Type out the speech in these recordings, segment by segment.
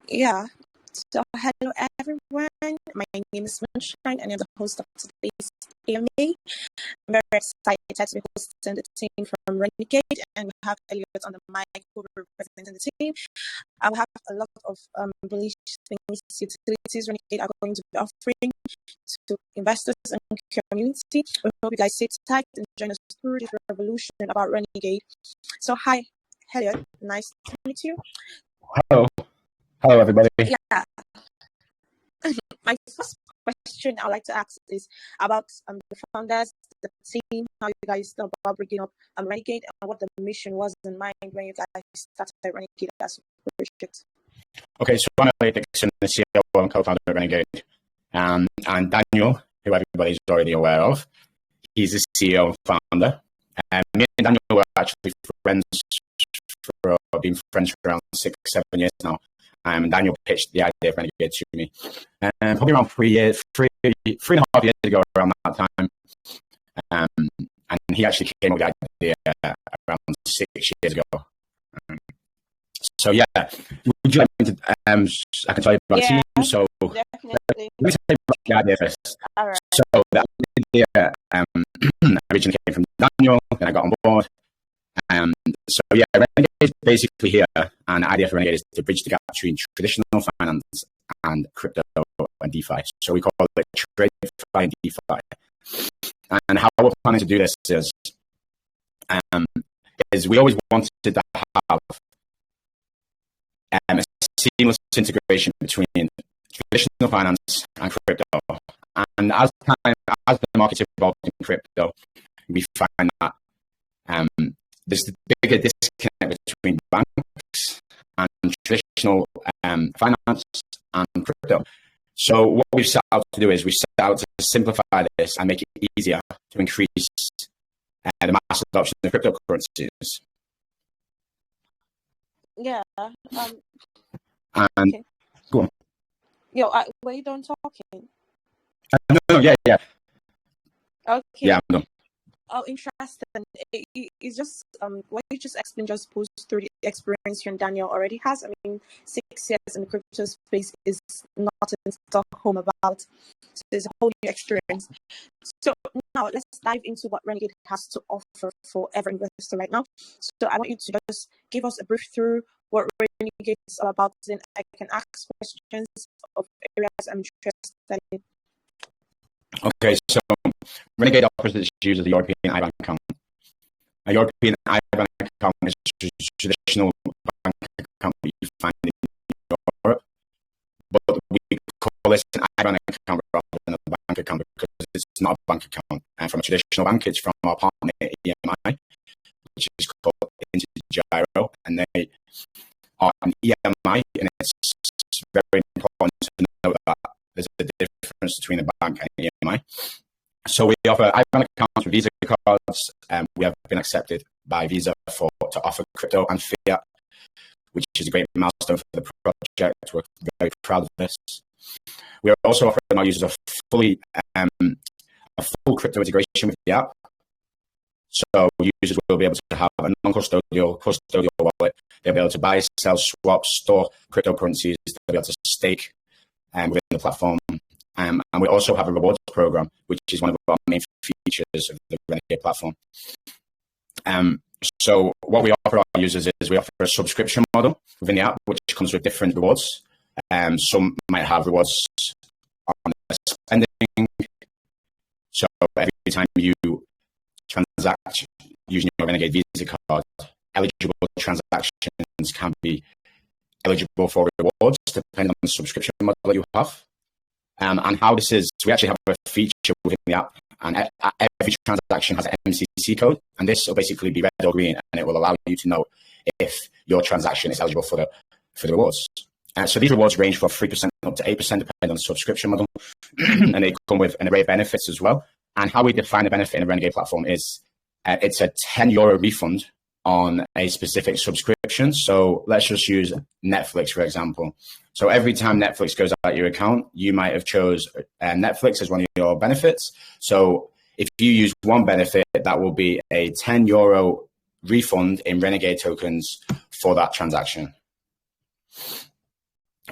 Yeah. So, hello everyone. My name is Sunshine, and I'm the host of today's AMA. I'm very excited to be hosting the team from Renegade, and we have Elliot on the mic who will be representing the team. I will have a lot of bullish things, utilities Renegade are going to be offering to investors and community. We hope you guys sit tight and join us through this revolution about Renegade. So, hi, Elliot. Nice to meet you. Hello. Hello, everybody. Yeah. My first question I would like to ask is about the founders, the team, how you guys thought about bringing up Renegade, and what the mission was in mind when you guys started Renegade as a project. Okay, so I'm Elliot Dixon, the CEO and co-founder of Renegade. And Daniel, who everybody's already aware of, he's the CEO and founder. Me and Daniel were actually friends been friends for around 6-7 years now. Daniel pitched the idea of Renegade to me probably around 3.5 years ago, around that time. And he actually came up with the idea around 6 years ago. So yeah, would you like me to? I can tell you about the team. So definitely. Let me tell you about the idea first. All right. So the idea originally came from Daniel, then I got on board. So yeah, Renegade is basically here, and the idea for Renegade is to bridge the gap between traditional finance and crypto and DeFi. So we call it TradeFi and DeFi. And how we're planning to do this is we always wanted to have a seamless integration between traditional finance and crypto. And as the market's evolved in crypto, we find that there's a bigger disconnect between banks and traditional finance and crypto. So what we've set out to do is we set out to simplify this and make it easier to increase the mass adoption of cryptocurrencies. Yeah. And okay. Go on. Yo, were you done talking? No, yeah. Okay. Yeah, I'm done. Oh, interesting. It's just what you just explained just goes through the experience you and Daniel already has. I mean, 6 years in the crypto space is not in Stockholm about. So it's a whole new experience. So now let's dive into what Renegade has to offer for every investor right now. So I want you to just give us a brief through what Renegade is all about, then I can ask questions of areas I'm interested in. Okay, so Renegade offers its users a European IBAN account. A European IBAN account is a traditional bank account that you find in Europe, but we call this an IBAN account rather than a bank account because it's not a bank account. And from a traditional bank, it's from our partner EMI, which is called Intergyro, and they are an EMI, and it's very important to note that there's a difference between a bank and EMI. So we offer IBAN accounts with Visa cards, and we have been accepted by Visa to offer crypto and fiat, which is a great milestone for the project. We're very proud of this. We are also offering our users a full crypto integration with the app. So users will be able to have a non-custodial wallet. They'll be able to buy, sell, swap, store cryptocurrencies. They'll be able to stake within the platform. And we also have a rewards program, which is one of our main features of the Renegade platform. So what we offer our users is we offer a subscription model within the app, which comes with different rewards. Some might have rewards on spending. So every time you transact using your Renegade Visa card, eligible transactions can be eligible for rewards depending on the subscription model that you have. And how this is, we actually have a feature within the app, and every transaction has an MCC code, and this will basically be red or green, and it will allow you to know if your transaction is eligible for the rewards. So these rewards range from 3% up to 8%, depending on the subscription model, and they come with an array of benefits as well. And how we define the benefit in the Renegade platform is it's a €10 refund on a specific subscription. So let's just use Netflix, for example. So every time Netflix goes out your account, you might have chose Netflix as one of your benefits. So if you use one benefit, that will be a €10 refund in Renegade tokens for that transaction.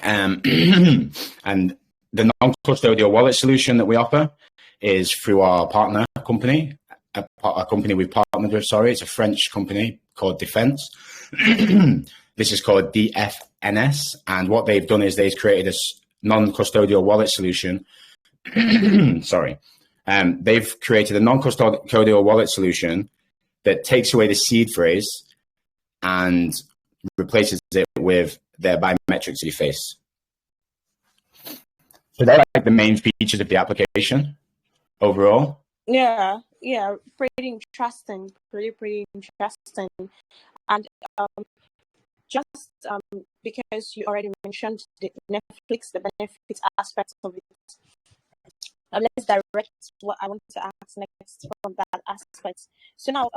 And the non-custodial wallet solution that we offer is through our partner company, a company we've partnered with, it's a French company called Defense. This is called DFNS. And what they've done is they've created this non-custodial wallet solution. They've created a non-custodial wallet solution that takes away the seed phrase and replaces it with their biometrics of your face. So they're like the main features of the application overall. Yeah, pretty interesting, pretty interesting. And just because you already mentioned the Netflix, the benefits aspects of it, let's direct what I want to ask next from that aspect. So now,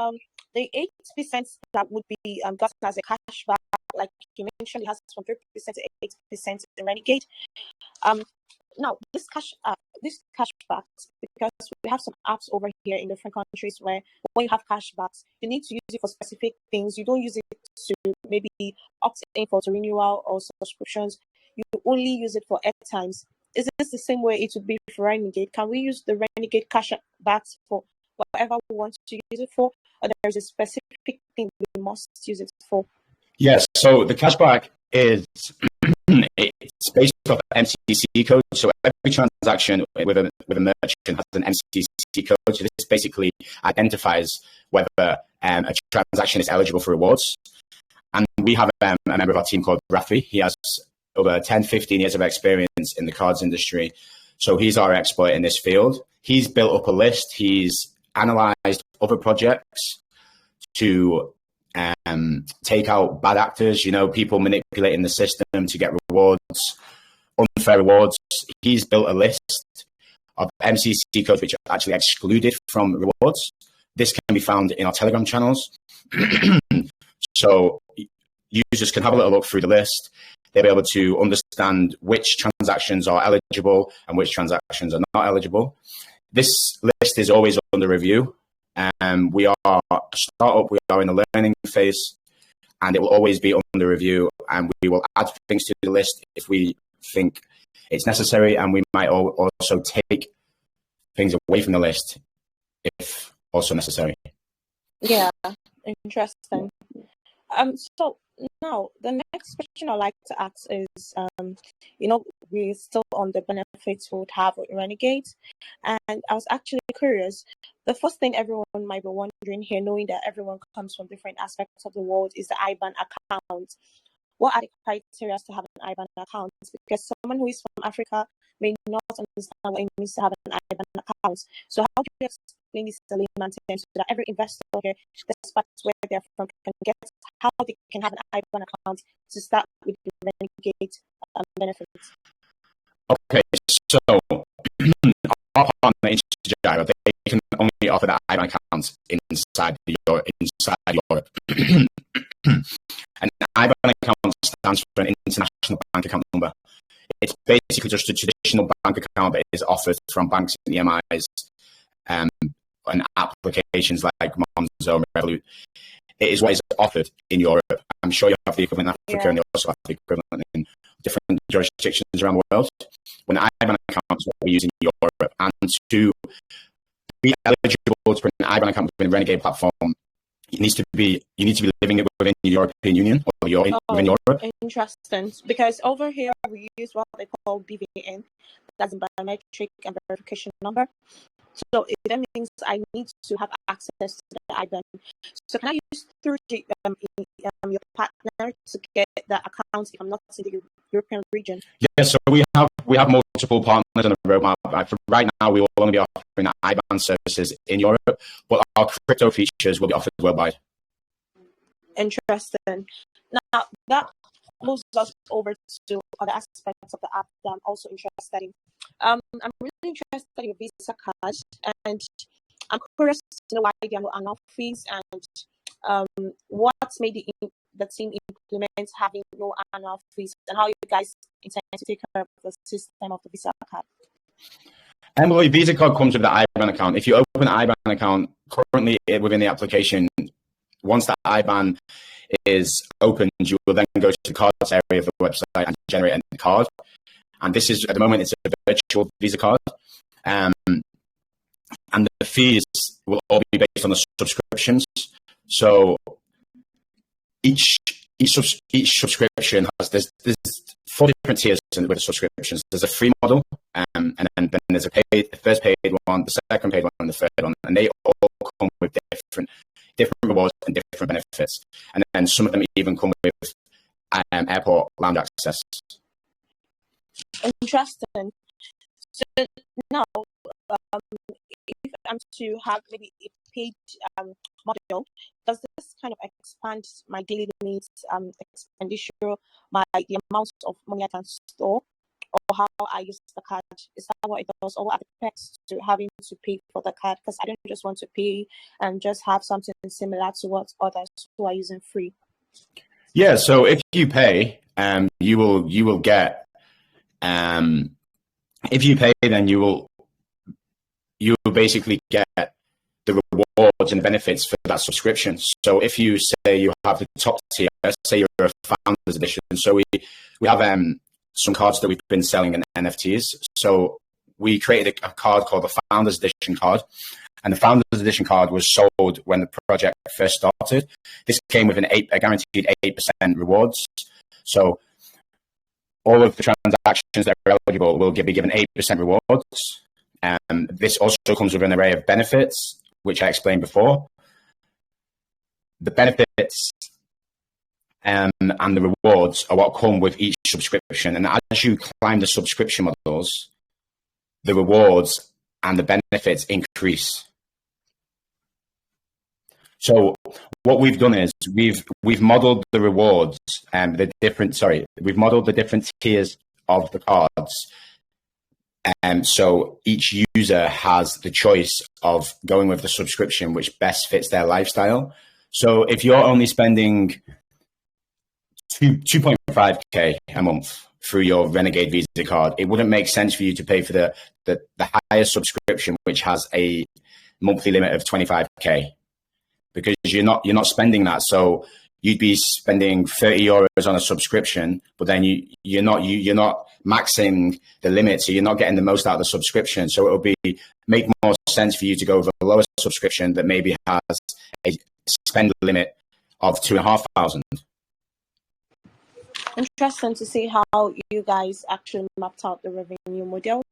the 8% that would be gotten as a cashback, like you mentioned, it has from 3% to 8% in Renegade. Now, this cashbacks, because we have some apps over here in different countries where when you have cashbacks, you need to use it for specific things. You don't use it to maybe opt in for renewal or subscriptions. You only use it for airtimes. Is this the same way it would be for Renegade? Can we use the Renegade cashbacks for whatever we want to use it for, or there's a specific thing we must use it for? Yes. So the cashback is it's based off MCC code. So every transaction with a merchant has an MCC code. So this basically identifies whether a transaction is eligible for rewards. And we have a member of our team called Rafi. He has over 10, 15 years of experience in the cards industry. So he's our expert in this field. He's built up a list. He's analyzed other projects to take out bad actors, people manipulating the system to get rewards, unfair rewards. He's built a list of MCC codes which are actually excluded from rewards. This can be found in our Telegram channels. So users can have a little look through the list. They'll be able to understand which transactions are eligible and which transactions are not eligible. This list is always under review. We are a startup, we are in the learning phase, and it will always be under review, and we will add things to the list if we think it's necessary, and we might also take things away from the list if also necessary. Yeah, interesting. So now the next question I'd like to ask is, we're still on the benefits we would have with Renegade, and I was actually curious. The first thing everyone might be wondering here, knowing that everyone comes from different aspects of the world, is the IBAN account. What are the criteria to have an IBAN account? Because someone who is from Africa may not understand what it means to have an IBAN account. So how do you explain this to layman terms so that every investor here, despite where they're from, can get how they can have an IBAN account to start with the Renegade benefits? Okay, so our partner Gyro, they can only offer that IBAN account inside Europe. An IBAN account stands for an international bank account number. It's basically just a traditional bank account that is offered from banks and EMIs and applications like Monzo and Revolut. It is what is offered in Europe. I'm sure you have the equivalent in Africa, and you also have the equivalent in different jurisdictions around the world. When IBAN account is what we use in Europe, and to be eligible to put an IBAN account within the Renegade platform, you need to be living within the European Union or within Europe. Interesting, because over here we use what they call BVN, that's a biometric and verification number. So it then means I need to have access to the IBAN. So can I use through your partner to get the account if I'm not in the European region? Yes, so we have multiple partners on the roadmap. Right now, we will only be offering IBAN services in Europe, but our crypto features will be offered worldwide. Interesting. Now that moves us over to other aspects of the app that I'm also interested in. I'm really interested in your Visa card, and I'm curious to know why there are no annual fees and what's made the team implement having no annual fees, and how you guys intend to take care of the system of the Visa card. Well, your Visa card comes with the IBAN account. If you open an IBAN account currently within the application, once that IBAN is opened, you will then go to the cards area of the website and generate a card. And this is, at the moment, it's a virtual Visa card. And the fees will all be based on the subscriptions. So each subscription has, there's 4 different tiers with the subscriptions. There's a free model, and then there's the first paid one, the second paid one, and the third one. And they all come with different rewards and different benefits. And then some of them even come with airport lounge access. Interesting. So now, if I'm to have maybe a paid model, does this kind of expand my daily needs, expenditure, the amount of money I can store, or how I use the card? Is that what it does, or what are the perks to having to pay for the card? Because I don't just want to pay and just have something similar to what others who are using free. Yeah. So if you pay, you will get. If you pay, then you will basically get the rewards and benefits for that subscription. So if you say you have the top tier, let's say you're a Founders Edition. So we have some cards that we've been selling in NFTs. So we created a card called the Founders Edition card. And the Founders Edition card was sold when the project first started. This came with a guaranteed 8% rewards. So all of the transactions that are eligible will be given 8% rewards. This also comes with an array of benefits, which I explained before. The benefits and the rewards are what come with each subscription. And as you climb the subscription models, the rewards and the benefits increase. So what we've done is we've modeled the rewards and we've modeled the different tiers of the cards. So each user has the choice of going with the subscription which best fits their lifestyle. So if you're only spending 2.5K a month through your Renegade Visa card, it wouldn't make sense for you to pay for the highest subscription, which has a monthly limit of 25K, because you're not spending that. So you'd be spending 30 euros on a subscription, but then you're not maxing the limit, so you're not getting the most out of the subscription. So it'll make more sense for you to go with a lower subscription that maybe has a spend limit of 2,500. Interesting to see how you guys actually mapped out the revenue model.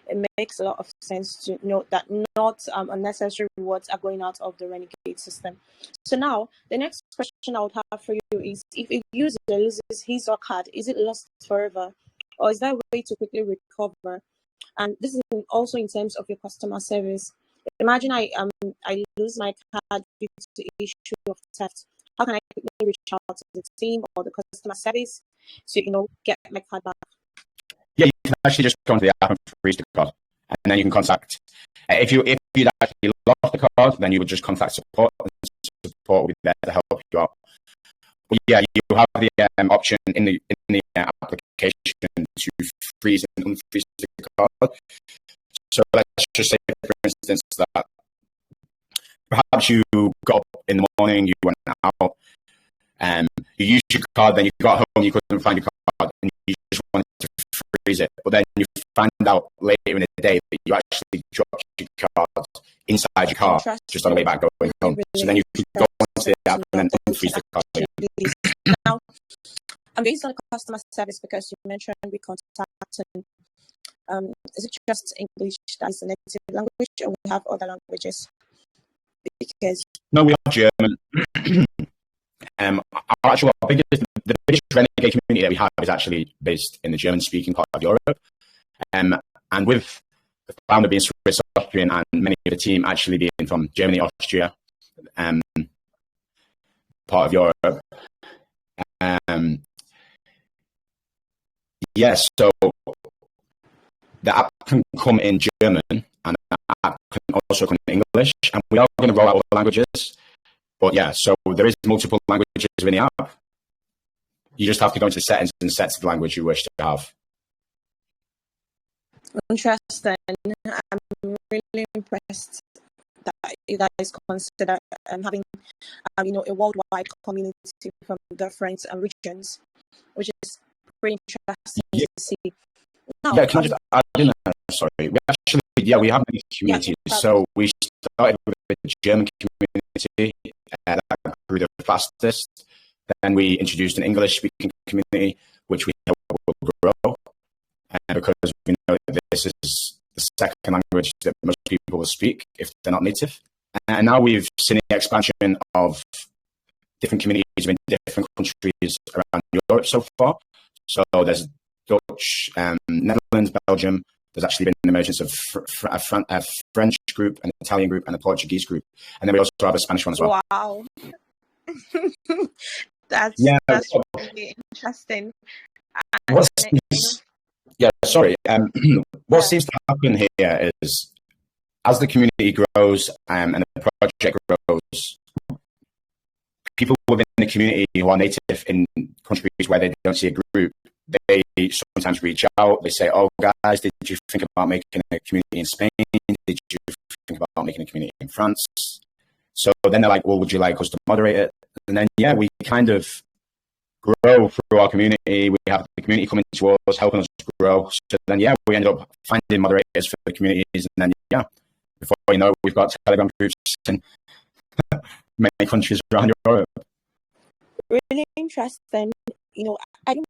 It makes a lot of sense to note that not unnecessary rewards are going out of the Renegade system. So now, the next question I would have for you is, if a user loses his or card, is it lost forever? Or is there a way to quickly recover? And this is also in terms of your customer service. Imagine I lose my card due to the issue of theft. How can I quickly reach out to the team or the customer service to get my card back? Yeah, you can actually just go into the app and freeze the card, and then you can contact. If you'd actually lost the card, then you would just contact support, and support will be there to help you out. But yeah, you have the option in the application to freeze and unfreeze the card. So let's just say, for instance, that perhaps you got up in the morning, you went out, you used your card, then you got home, you couldn't find your card, and you just wanted to freeze it. But then you find out later in the day that you actually dropped your card inside your car just on the way back going home. So then you can go onto the app and then unfreeze the card again. Now, based on the customer service, because you mentioned we contacting, is it just English that is the native language, or we have other languages? Because no, we have German. The biggest Renegade community that we have is actually based in the German-speaking part of Europe. And with the founder being Swiss, Austrian, and many of the team actually being from Germany, Austria, part of Europe. Yes, so the app can come in German, and the app can also come in English, and we are going to roll out all the languages. But yeah, so there is multiple languages in the app. You just have to go into the settings and set the language you wish to have. Interesting. I'm really impressed that you guys consider having a worldwide community from different regions, which is pretty interesting Yeah, to see. Now, yeah. Can I just add in there? Sorry, we have many yeah, communities. So we started with the German community that grew the fastest. Then we introduced an English-speaking community, which we hope will grow, because we know that this is the second language that most people will speak if they're not native. And now we've seen the expansion of different communities in different countries around Europe so far. So there's Dutch, Netherlands, Belgium. There's actually been an emergence of a French group, an Italian group, and a Portuguese group. And then we also have a Spanish one as well. Wow. That's really interesting. What And, seems, yeah, sorry. What seems to happen here is as the community grows and the project grows, people within the community who are native in countries where they don't see a group, they sometimes reach out. They say, "Oh, guys, did you think about making a community in Spain? Did you think about making a community in France?" So then they're like, "Well, would you like us to moderate it?" And then, yeah, we kind of grow through our community. We have the community coming to us, helping us grow. So then, yeah, we end up finding moderators for the communities. And then, yeah, before you know it, we've got Telegram groups in many countries around Europe. really interesting. I don't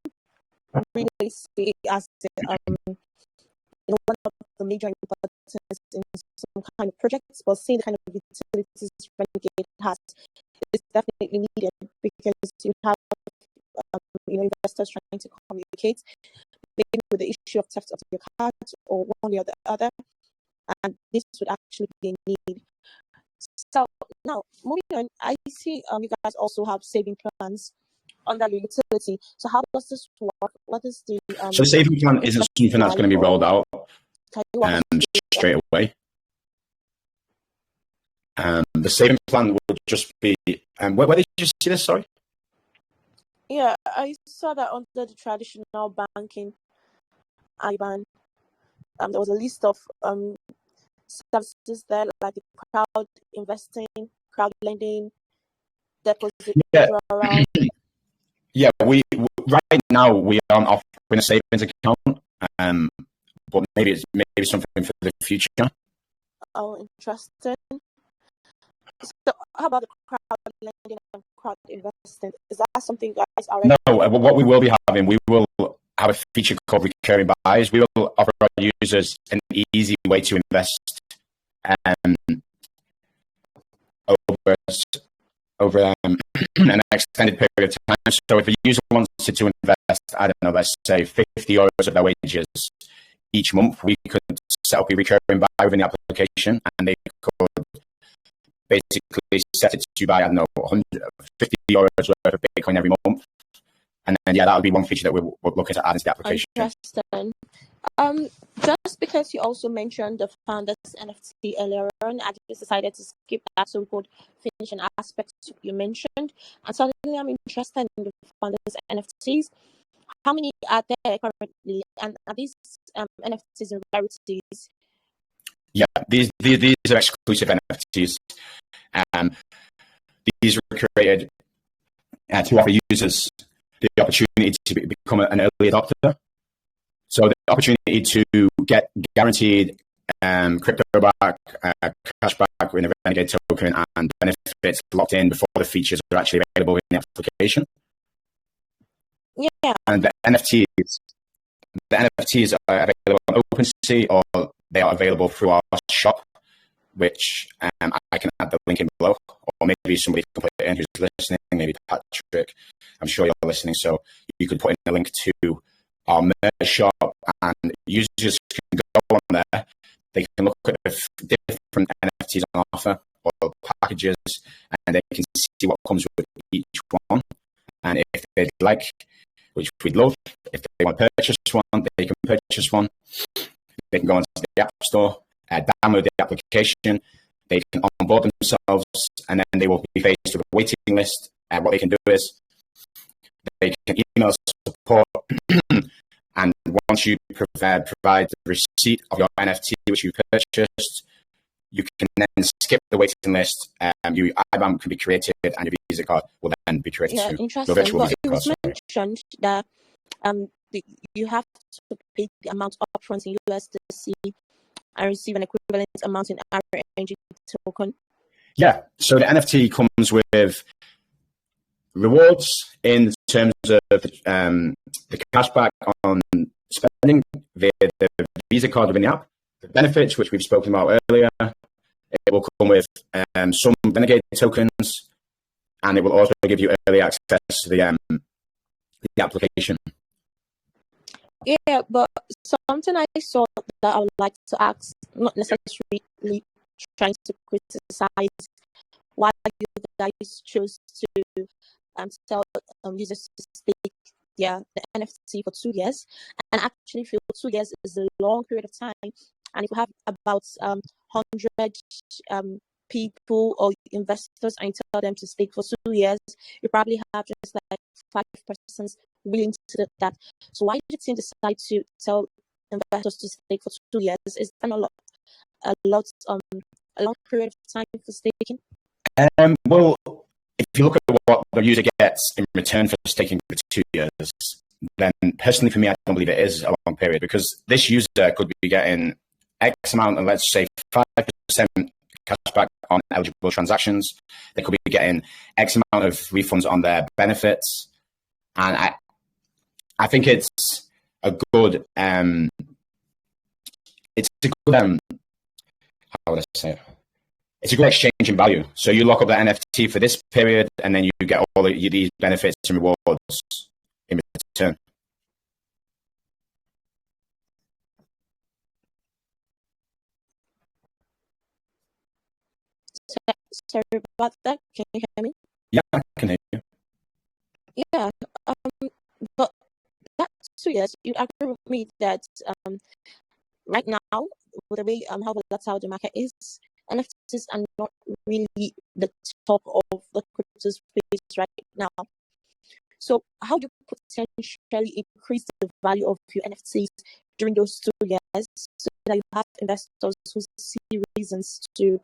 really see it as one of the major importance in some kind of projects, but seeing the kind of utilities Renegade has is definitely needed, because you have investors trying to communicate maybe with the issue of theft of your cards or one or the other, and this would actually be a need. So now moving on, I see you guys also have saving plans under the utility. So how does this work? What is the so the saving plan isn't something that's going to be rolled out straight away. The saving plan will just be where did you see this? Sorry. Yeah, I saw that under the traditional banking IBAN. There was a list of services there, like the crowd investing, crowd lending, deposit withdrawal. Yeah, we right now we aren't offering a savings account, but maybe something for the future. Oh, interesting. So, how about the crowd lending and crowd investing? Is that something guys already? No, what we will be having, we will have a feature called recurring buys. We will offer our users an easy way to invest over an extended period of time. So if a user wanted to invest, I don't know, let's say €50 of their wages each month, we could set up a recurring buy within the application, and they could basically set it to buy, I don't know, €150 worth of Bitcoin every month. And then, yeah, that would be one feature that we're looking to add into the application. Interesting. Just because you also mentioned the founders NFT earlier on, I just decided to skip that so we could finish an aspect you mentioned. And suddenly I'm interested in the founders NFTs. How many are there currently? And are these NFTs and rarities? Yeah, these are exclusive NFTs. These were created to offer users the opportunity to become an early adopter. So the opportunity to get guaranteed crypto back, cash back in a Renegade token, and benefits locked in before the features are actually available in the application. Yeah. And the NFTs are available on OpenSea, or they are available through our shop, which I can add the link in below, or maybe somebody can put it in who's listening, maybe Patrick. I'm sure you're listening, so you could put in a link to our merch shop, and users can go on there. They can look at the different NFTs on offer or packages, and they can see what comes with each one. And if they'd like, which we'd love, if they want to purchase one, they can purchase one. They can go onto the App Store, download the application, they can onboard themselves, and then they will be faced with a waiting list. What they can do is they can email support, and once you provide the receipt of your NFT which you purchased, you can then skip the waiting list. Your IBAN can be created, and your Visa card will then be created Yeah, soon. interesting. Your virtual But Visa it card, was sorry. mentioned that you have to pay the amount upfront in USDC and receive an equivalent amount in RNG token. Yeah, so the NFT comes with rewards in terms of the cashback on spending via the Visa card within the app. The benefits, which we've spoken about earlier, it will come with some Renegade tokens, and it will also give you early access to the application. Yeah, but something I saw that I would like to ask, not necessarily trying to criticize why you guys chose to tell users to stake the NFT for 2 years, and actually feel 2 years is a long period of time, and if you have about 100 people or investors and you tell them to stake for 2 years, you probably have just like 5% willing to do that. So why did the team decide to tell investors to stake for 2 years? Is that a long period of time for staking? Well, if you look at what the user gets in return for staking for 2 years, then personally for me, I don't believe it is a long period, because this user could be getting X amount of, let's say, 5% cashback on eligible transactions. They could be getting X amount of refunds on their benefits. And I think it's a good, how would I say it? It's a good exchange in value. So you lock up the NFT for this period, and then you get all these benefits and rewards in return. Sorry about that. Can you hear me? Yeah, I can hear you. Yeah. But that 2 years, you'd agree with me that right now, with the way how volatile the market is, NFTs are not really the top of the crypto space right now. So how do you potentially increase the value of your NFTs during those 2 years so that you have investors who see reasons to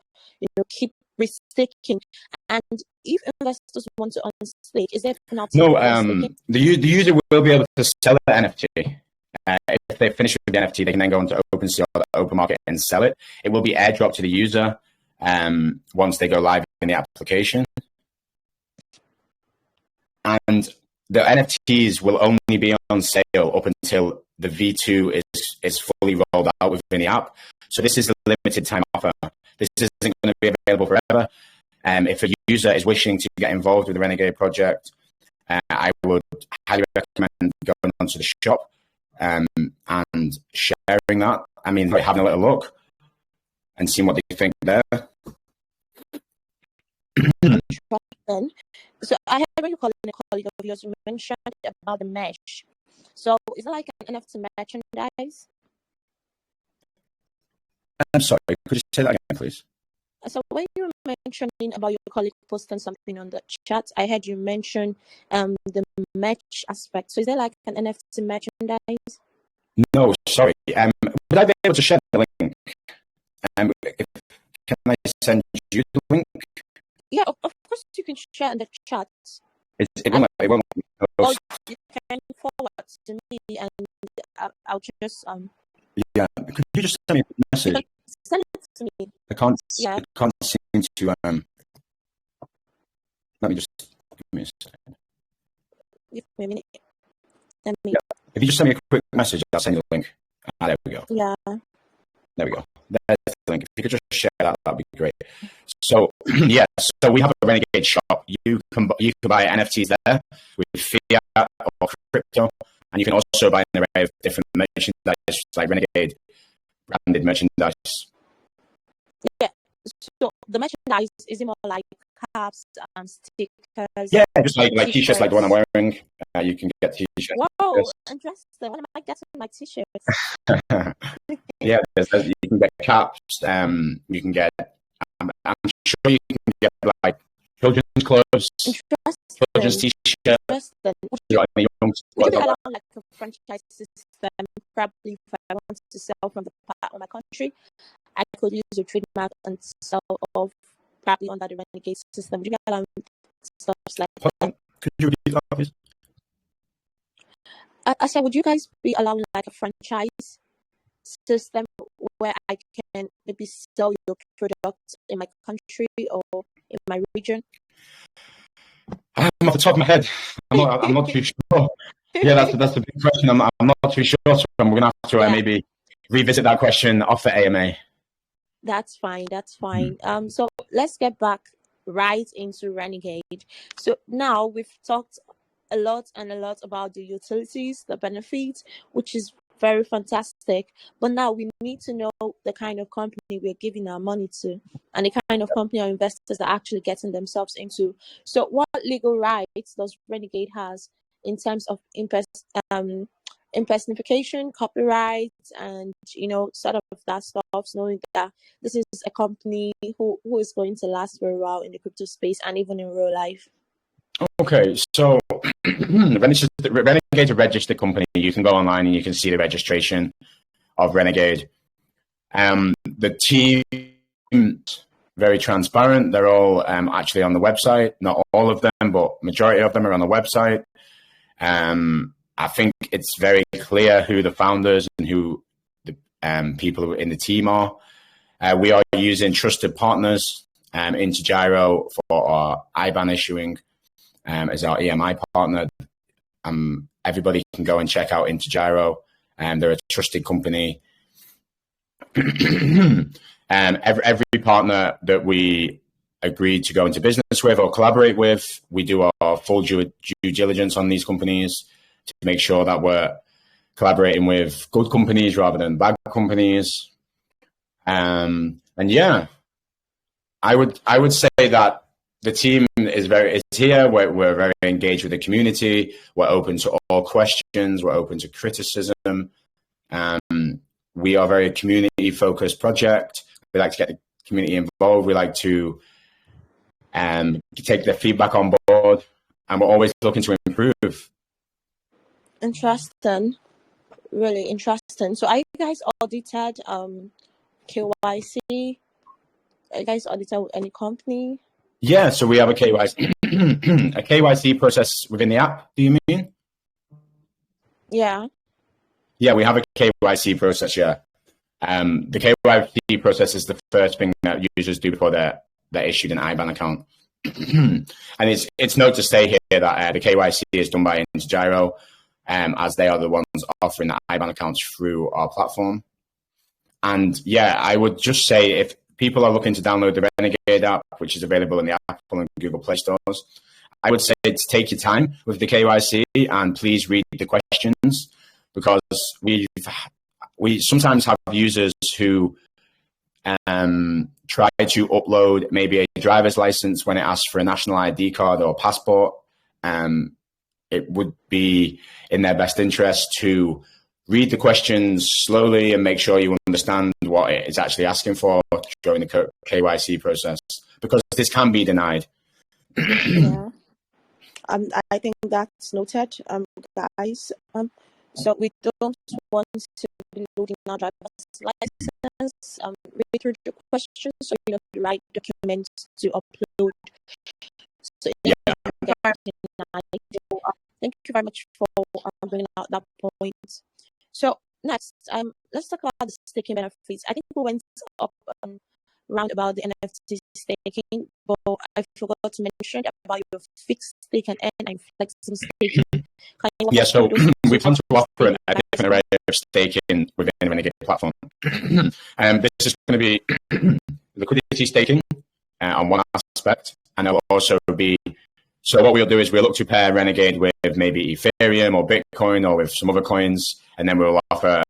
keep risk-taking? And if investors want to unstake, is there a penalty? No, the user will be able to sell the NFT. If they finish with the NFT, they can then go into OpenSea or the open market and sell it. It will be airdropped to the user once they go live in the application. And the NFTs will only be on sale up until the V2 is fully rolled out within the app. So this is a limited time offer. This isn't going to be available forever. If a user is wishing to get involved with the Renegade project, I would highly recommend going onto the shop and sharing that. I mean, having a little look and seeing what they think there. So I had when you calling a colleague of yours, you mentioned about the mesh. So is it like an NFT merchandise? I'm sorry, could you say that again, please? So when you were mentioning about your colleague posting something on the chat, I heard you mention the merch aspect. So is there like an NFT merchandise? No, sorry. Would I be able to share the link? Can I send you the link? Yeah, of course you can share in the chat. It won't. Or you can forward to me, and I'll just Yeah, could you just send me a message? Send it to me. I can't seem to let me just give me a second. Give me a minute. Yeah. If you just send me a quick message, I'll send you the link. There we go. Yeah. There we go. There's the link. If you could just share that, that'd be great. So yeah, so we have a Renegade shop. You can buy NFTs there with fiat or crypto, and you can also buy an array of different merchandise like Renegade branded merchandise. Yeah. So the merchandise is more like caps and stickers. Yeah, just like t-shirts like the one I'm wearing. You can get t-shirts. Wow, interesting. When am I getting my t-shirts? Yeah, you can get caps. You can get. I'm sure you can get like children's clothes, children's t-shirts. Would you be along like a franchise system? Probably if I want to sell from the part of my country, I could use your trademark and sell off probably under the Renegade system. Would you allow me stuff like that? Could you repeat that, please? I said, would you guys be allowing like a franchise system where I can maybe sell your products in my country or in my region? Off the top of my head, I'm not too sure. Yeah, that's a big question. I'm not too sure. So we're gonna have to maybe revisit that question off the AMA. That's fine. So let's get back right into Renegade. So now we've talked a lot about the utilities, the benefits, which is very fantastic. But now we need to know the kind of company we're giving our money to and the kind of company our investors are actually getting themselves into. So what legal rights does Renegade has in terms of impersonification, copyright, and sort of that stuff, knowing that this is a company who is going to last for a while in the crypto space and even in real life? Okay, so Renegade is a registered company. You can go online and you can see the registration of Renegade. The team very transparent. They're all actually on the website. Not all of them, but majority of them are on the website. I think it's very clear who the founders and who the people in the team are. We are using trusted partners, Intergyro for our IBAN issuing as our EMI partner. Everybody can go and check out Intergyro. They're a trusted company. Every partner that we agreed to go into business with or collaborate with, we do our full due diligence on these companies to make sure that we're collaborating with good companies rather than bad companies. And yeah, I would say that the team is here. We're very engaged with the community. We're open to all questions. We're open to criticism. We are a very community-focused project. We like to get the community involved. We like to take their feedback on board, and we're always looking to improve. Interesting, really interesting. So, are you guys audited? KYC? Are you guys audited with any company? Yeah, so we have a KYC process within the app. Do you mean? Yeah. Yeah, we have a KYC process. Yeah, the KYC process is the first thing that users do before they're issued an IBAN account. And it's note to say here that the KYC is done by Intergyro, as they are the ones offering the IBAN accounts through our platform. And yeah, I would just say if people are looking to download the Renegade app, which is available in the Apple and Google Play stores, I would say to take your time with the KYC and please read the questions, because we sometimes have users who try to upload maybe a driver's license when it asks for a national ID card or passport. It would be in their best interest to read the questions slowly and make sure you understand what it is actually asking for during the KYC process, because this can be denied. Yeah. I think that's noted, guys. So we don't want to be loading our driver's license. Read through the questions so you know the right documents to upload. So thank you very much for bringing out that point. So next, let's talk about the staking benefits. I think we went up round about the NFT staking, but I forgot to mention about your fixed stake and flexible staking. Yeah, so we plan to offer a different array of staking within the Renegade platform. This is going to be liquidity staking on one aspect, and it'll also be, so what we'll do is we'll look to pair Renegade with maybe Ethereum or Bitcoin or with some other coins, and then we'll offer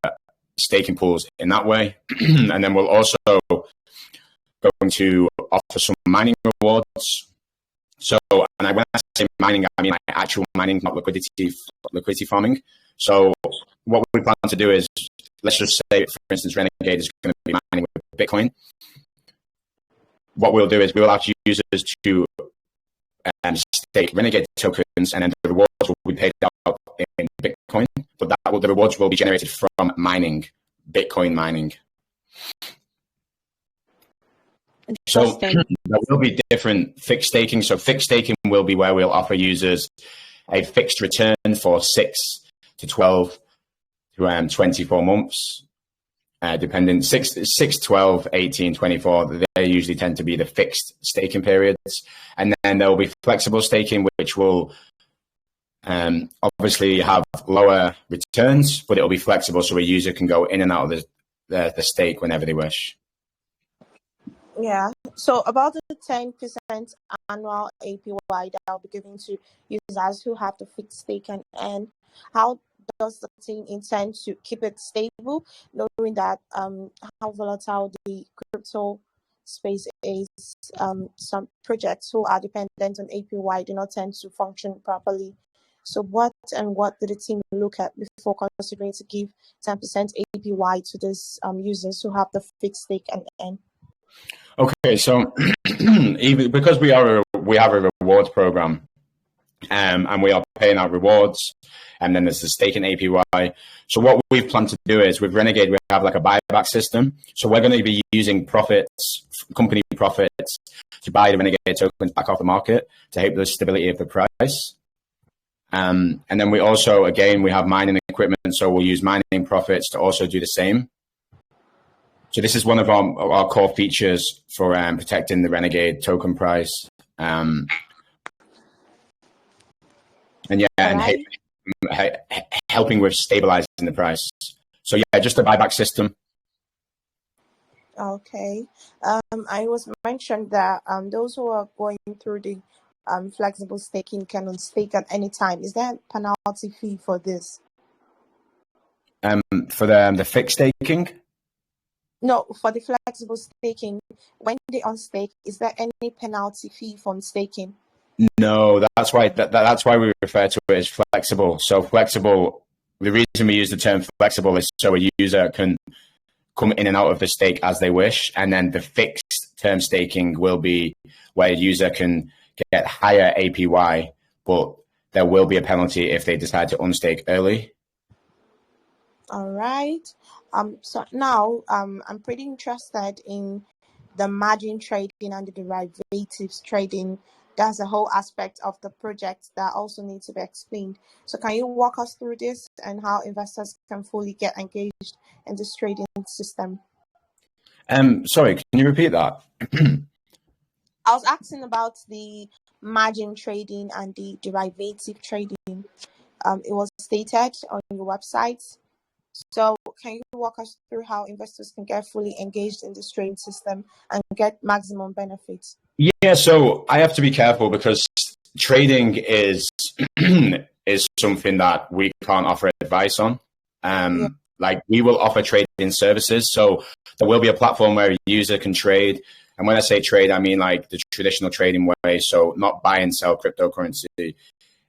staking pools in that way. And then we'll also going to offer some mining rewards. So, and when I say mining, I mean like actual mining, not liquidity farming. So what we plan to do is, let's just say, for instance, Renegade is going to be mining with Bitcoin. What we'll do is we will ask users to stake Renegade tokens, and then the rewards will be paid out in Bitcoin, but the rewards will be generated from mining, Bitcoin mining. So Interesting. there will be different fixed staking. So fixed staking will be where we'll offer users a fixed return for 6 to 12 to 24 months. Depending 6, 12, 18, 24, they usually tend to be the fixed staking periods. And then there will be flexible staking, which will obviously have lower returns, but it will be flexible so a user can go in and out of the stake whenever they wish. Yeah. So about the 10% annual APY that will be given to users who have the fixed stake, and how does the team intend to keep it stable, knowing that how volatile the crypto space is? Some projects who are dependent on APY do not tend to function properly. So what did the team look at before considering to give 10% APY to these users who have the fixed stake and? Okay, so even because we have a rewards program, and we are paying out rewards, and then there's the staking APY. So what we've planned to do is with Renegade, we have like a buyback system. So we're going to be using company profits, to buy the Renegade tokens back off the market to help the stability of the price. And then we also, again, we have mining equipment, so we'll use mining profits to also do the same. So this is one of our core features for protecting the Renegade token price. And yeah, and helping with stabilizing the price. So yeah, just a buyback system. Okay. I was mentioned that those who are going through the flexible staking can unstake at any time. Is there a penalty fee for this? For the fixed staking? No, for the flexible staking, when they unstake, is there any penalty fee for unstaking? No, that's why we refer to it as flexible. So flexible, the reason we use the term flexible is so a user can come in and out of the stake as they wish. And then the fixed term staking will be where a user can get higher APY, but there will be a penalty if they decide to unstake early. All right. So now I'm pretty interested in the margin trading and the derivatives trading. That's a whole aspect of the project that also needs to be explained. So can you walk us through this and how investors can fully get engaged in this trading system? Sorry, can you repeat that? I was asking about the margin trading and the derivative trading. It was stated on your website. So can you walk us through how investors can get fully engaged in this trading system and get maximum benefits? Yeah, so I have to be careful because trading is something that we can't offer advice on. Like we will offer trading services. So there will be a platform where a user can trade. And when I say trade, I mean like the traditional trading way. So not buy and sell cryptocurrency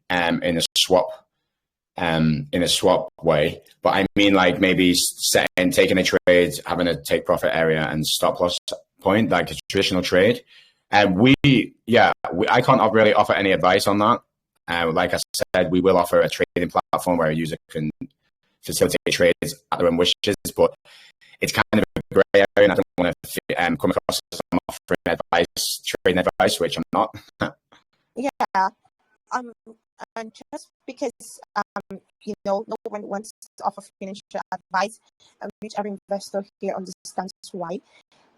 in a swap way, but I mean like maybe taking a trade, having a take profit area and stop loss point, like a traditional trade. And I can't really offer any advice on that. Like I said, we will offer a trading platform where a user can facilitate trades at their own wishes, but it's kind of a grey area, and I don't want to come across as I'm offering trading advice, which I'm not. Yeah. And just because no one wants to offer financial advice, which every investor here understands why.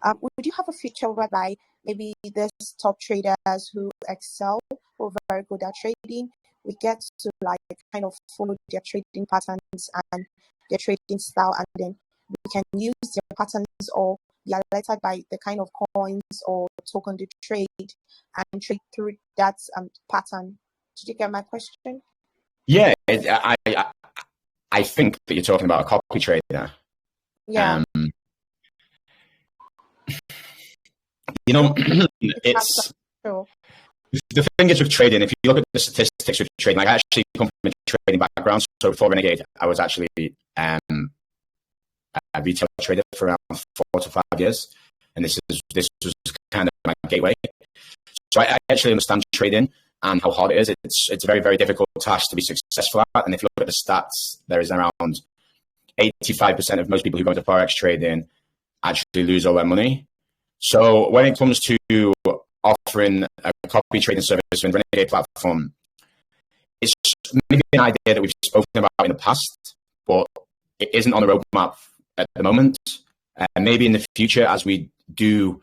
Would you have a feature whereby maybe there's top traders who excel, who are very good at trading, we get to like kind of follow their trading patterns and their trading style, and then we can use their patterns or be alerted by the kind of coins or token they trade and trade through that pattern? Did you get my question? Yeah, I think that you're talking about a copy trader. Yeah. It's the thing is with trading. If you look at the statistics with trading, like I actually come from a trading background. So before Renegade, I was actually a retail trader for around 4 to 5 years, and this was kind of my gateway. So I actually understand trading and how hard it is. It's a very, very difficult task to be successful at. And if you look at the stats, there is around 85% of most people who go into Forex trading actually lose all their money. So when it comes to offering a copy trading service in Renegade platform, it's maybe an idea that we've spoken about in the past, but it isn't on the roadmap at the moment. And maybe in the future, as we do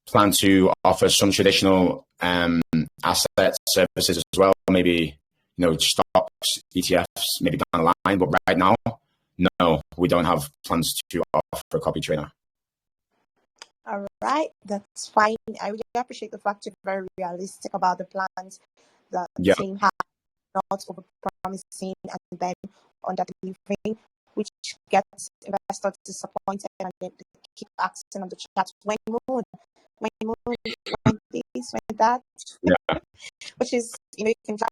plan to offer some traditional asset services as well, maybe stocks, ETFs, maybe down the line. But right now, no, we don't have plans to offer a copy trader. All right, that's fine. I really appreciate the fact you're very realistic about the plans that the team has, not over promising and then under delivering, which gets investors disappointed and they keep asking on the chat when this, when that, which is you can try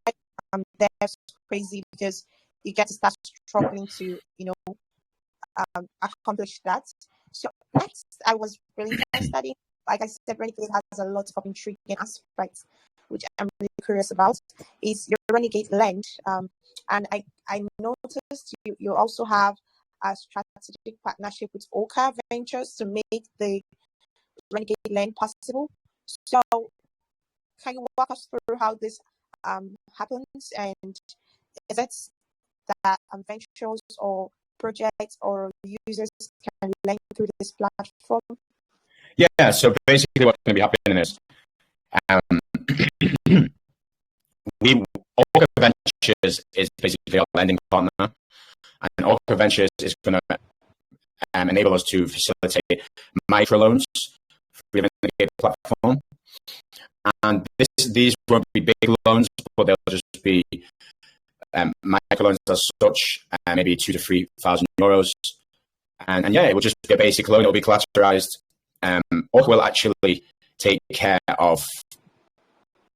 that's crazy because you get to start struggling to accomplish that. So next, I was really interested in, like I said, Renegade has a lot of intriguing aspects, which I'm really curious about, is your Renegade Lend. And I noticed you also have a strategic partnership with Oka Ventures to make the Renegade Lend possible. So can you walk us through how this happens, and is it that ventures or projects or users can lend through this platform? Yeah, so basically what's going to be happening is Orca Ventures is basically our lending partner, and Orca Ventures is going to enable us to facilitate microloans through the Renegade platform. And these won't be big loans, but they'll just be microloans as such, maybe 2,000 to 3,000 euros. And yeah, it will just be a basic loan. It'll be collateralized. Orca will actually take care of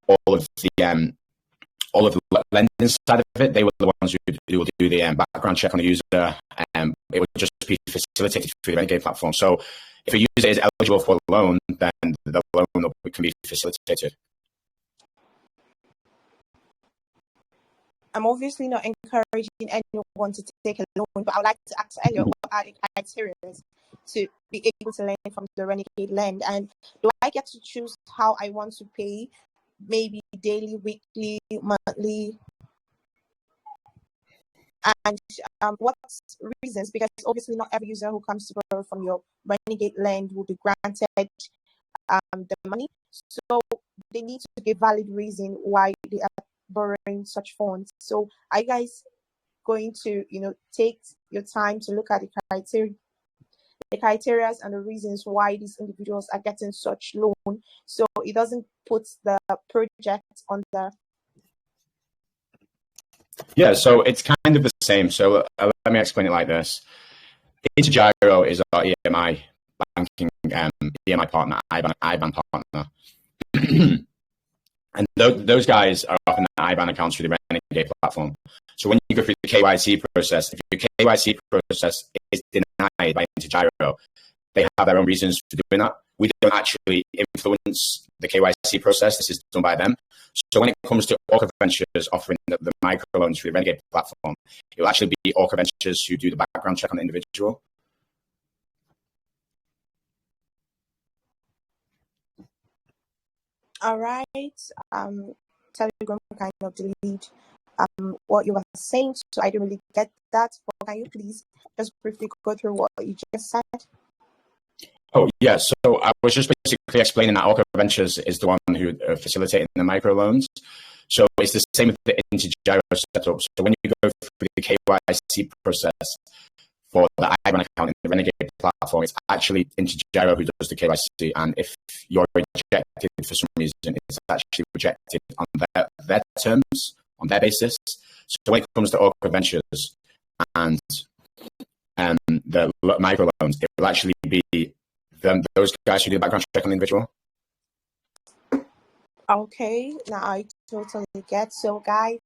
all of the lending side of it. They were the ones who will do the background check on the user. It would just be facilitated through the Renegade platform. So if a user is eligible for a loan, then the loan can be facilitated. I'm obviously not encouraging anyone to take a loan, but I would like to ask Elliot, what are the criteria to be able to lend from the Renegade Lend? And do I get to choose how I want to pay, maybe daily, weekly, monthly? And what reasons? Because obviously not every user who comes to borrow from your Renegade Lend will be granted the money. So they need to give valid reason why they are borrowing such funds. So are you guys going to take your time to look at the criteria and the reasons why these individuals are getting such loan, so it doesn't put the project on the... Yeah, so it's kind of the same. So let me explain it like this. Intergyro is our EMI banking EMI partner, IBAN partner. And those guys are offering the IBAN accounts through the Renegade platform. So when you go through the KYC process, if your KYC process is denied by Intergyro, they have their own reasons for doing that. We don't actually influence the KYC process. This is done by them. So when it comes to Orca Ventures offering the microloans through the Renegade platform, it will actually be Orca Ventures who do the background check on the individual. All right. Telegram kind of delete what you were saying, so I didn't really get that. But can you please just briefly go through what you just said? Oh, yeah. So I was just basically explaining that Orca Ventures is the one who facilitating the microloans. So it's the same with the Intergyro setup. So when you go through the KYC process for the IBAN account in the Renegade platform, it's actually Intergyro who does the KYC. And if you're rejected for some reason, it's actually rejected on their terms, on their basis. So when it comes to Orca Ventures and the microloans, it will actually be those guys who do the background check on the individual. Okay, now I totally get. So guys,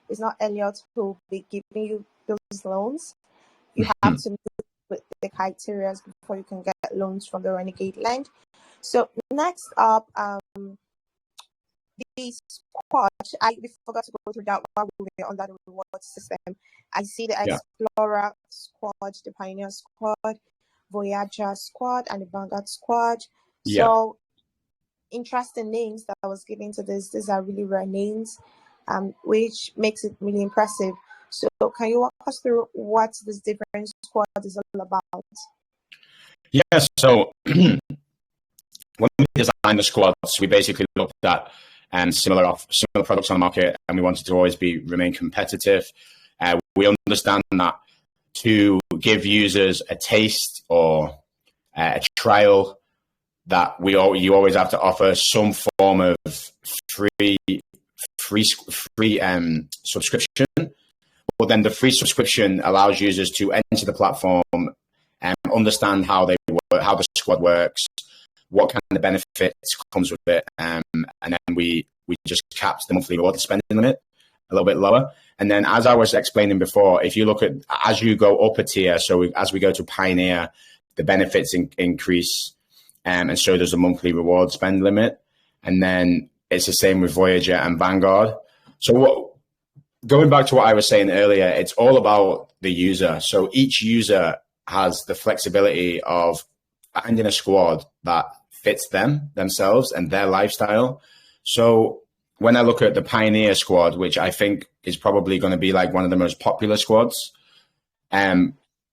it's not Elliot who will be giving you those loans. You have to meet with the criteria before you can get loans from the Renegade Lend. So next up, the squad. We forgot to go through that while we were under the reward system. I see the Explorer squad, the Pioneer squad, Voyager squad, and the Vanguard squad. Yeah. So interesting names that I was given to this. These are really rare names, which makes it really impressive. So can you walk us through what this different squad is all about? Yeah. So when we designed the squads, we basically looked at similar products on the market, and we wanted to always remain competitive. We understand that to give users a taste or a trial, that you always have to offer some form of free subscription. But then the free subscription allows users to enter the platform and understand how they work, how the squad works, what kind of benefits comes with it, and then we just capped the monthly reward spending limit a little bit lower. And then, as I was explaining before, if you look at as you go up a tier, so as we go to Pioneer, the benefits increase, and so there's a monthly reward spend limit. And then it's the same with Voyager and Vanguard. So going back to what I was saying earlier, it's all about the user. So each user has the flexibility of finding a squad that fits themselves and their lifestyle. So when I look at the Pioneer squad, which I think is probably going to be like one of the most popular squads,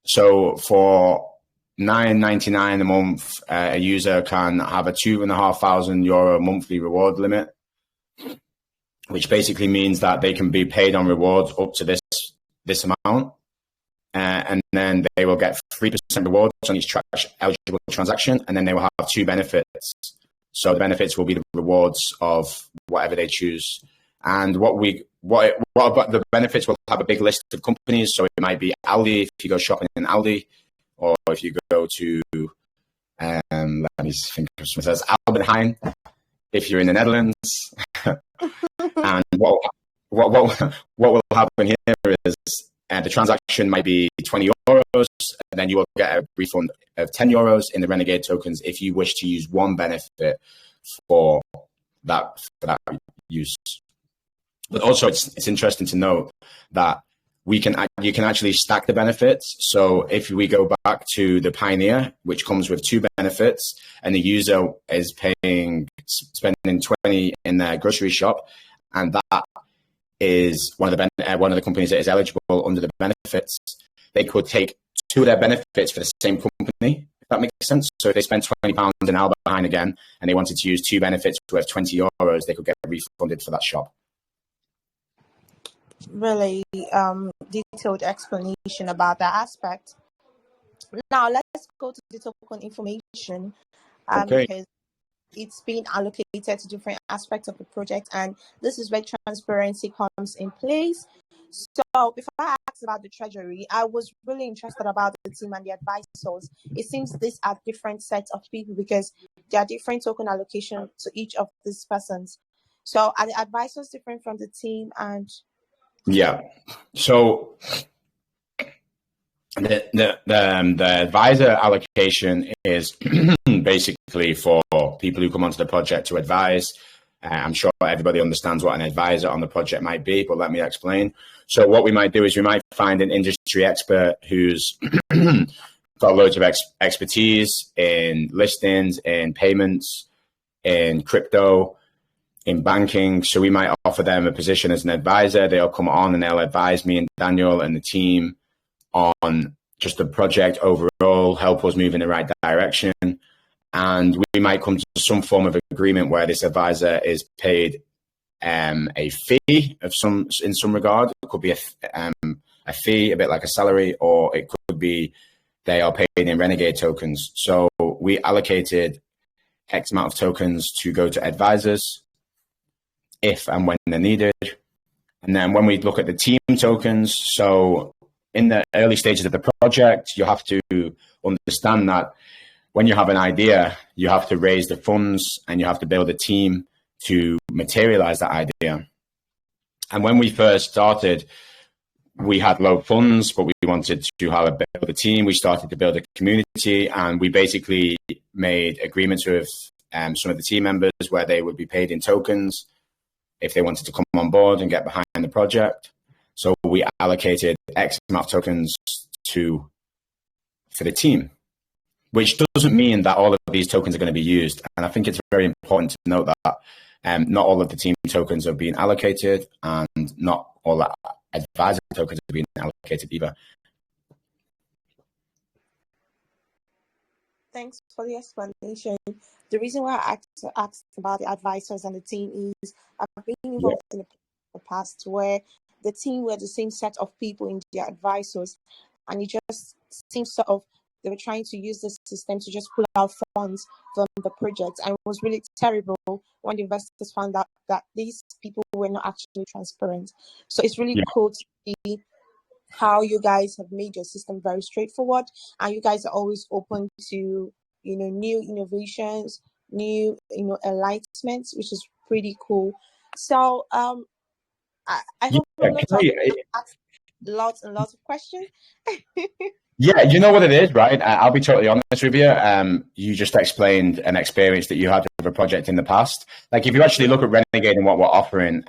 so for €9.99 a month, a user can have a €2,500 monthly reward limit, which basically means that they can be paid on rewards up to this amount. And then they will get 3% rewards on each eligible transaction, and then they will have two benefits. So the benefits will be the rewards of whatever they choose. And what about the benefits will have a big list of companies. So it might be Aldi if you go shopping in Aldi, or if you go to let me think of something. Says Albert Heijn if you're in the Netherlands. And what will happen here is the transaction might be €20, and then you will get a refund of €10 in the Renegade tokens if you wish to use one benefit for that use. But also, it's interesting to note that you can actually stack the benefits. So if we go back to the Pioneer, which comes with two benefits, and the user is spending 20 in their grocery shop, and that is one of the companies that is eligible under the benefits, they could take two of their benefits for the same company, if that makes sense. So if they spend £20 in Albert Heijn again, and they wanted to use two benefits worth €20, they could get refunded for that shop. Really detailed explanation about that aspect. Now let's go to the token information, Okay. because it's been allocated to different aspects of the project, and this is where transparency comes in place. So before I asked about the treasury, I was really interested about the team and the advisors. It seems these are different sets of people because there are different token allocation to each of these persons. So are the advisors different from the team? And Yeah. So the advisor allocation is basically for people who come onto the project to advise. I'm sure everybody understands what an advisor on the project might be, but let me explain. So what we might do is we might find an industry expert who's got loads of expertise in listings, in payments, in crypto, in banking. So we might offer them a position as an advisor. They'll come on and they'll advise me and Daniel and the team on just the project overall, help us move in the right direction. And we might come to some form of agreement where this advisor is paid a fee in some regard. It could be a fee, a bit like a salary, or it could be they are paid in Renegade tokens. So we allocated X amount of tokens to go to advisors if and when they're needed. And then when we look at the team tokens, so in the early stages of the project, you have to understand that when you have an idea, you have to raise the funds and you have to build a team to materialize that idea. And when we first started, we had low funds, but we wanted to build a team. We started to build a community, and we basically made agreements with some of the team members where they would be paid in tokens if they wanted to come on board and get behind the project. So we allocated X amount of tokens for the team. which doesn't mean that all of these tokens are going to be used. And I think it's very important to note that not all of the team tokens are being allocated, and not all the advisor tokens are being allocated either. Thanks for the explanation. The reason why I asked about the advisors and the team is I've been involved in the past where the team were the same set of people in their advisors, and it just seems sort of they were trying to use the system to just pull out funds from the project, and it was really terrible when the investors found out that these people were not actually transparent. So it's really cool to see how you guys have made your system very straightforward, and you guys are always open to new innovations, new enlightenments, which is pretty cool. So I hope I'm not talking lots and lots of questions. Yeah, you know what it is, right? I'll be totally honest with you. You just explained an experience that you had with a project in the past. Like, if you actually look at Renegade and what we're offering,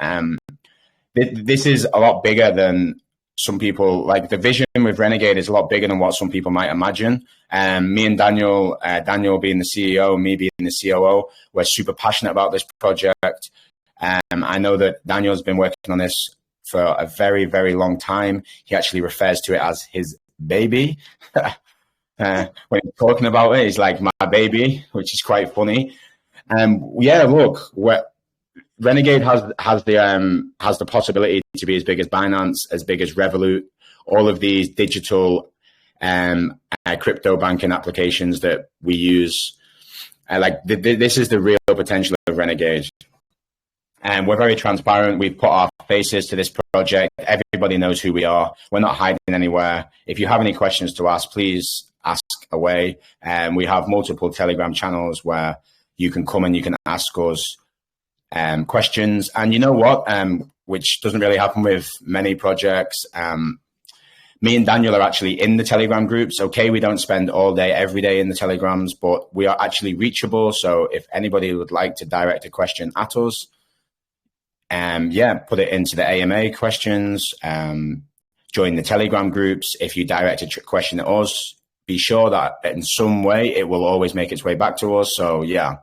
this is a lot bigger than some people. Like, the vision with Renegade is a lot bigger than what some people might imagine. Me and Daniel, Daniel being the CEO, me being the COO, we're super passionate about this project. I know that Daniel's been working on this for a very, very long time. He actually refers to it as his baby. When he's talking about it, he's like, my baby, which is quite funny. Yeah, look, Renegade has the possibility to be as big as Binance, as big as Revolut, all of these digital crypto banking applications that we use. This is the real potential of Renegade. And we're very transparent. We've put our faces to this project. Everybody knows who we are. We're not hiding anywhere. If you have any questions to ask, please ask away. We have multiple Telegram channels where you can come and you can ask us questions. And you know what? Which doesn't really happen with many projects. Me and Daniel are actually in the Telegram groups. Okay, we don't spend all day, every day in the Telegrams, but we are actually reachable. So if anybody would like to direct a question at us, put it into the AMA questions, join the Telegram groups. If you direct a question at us, be sure that in some way it will always make its way back to us. So, yeah.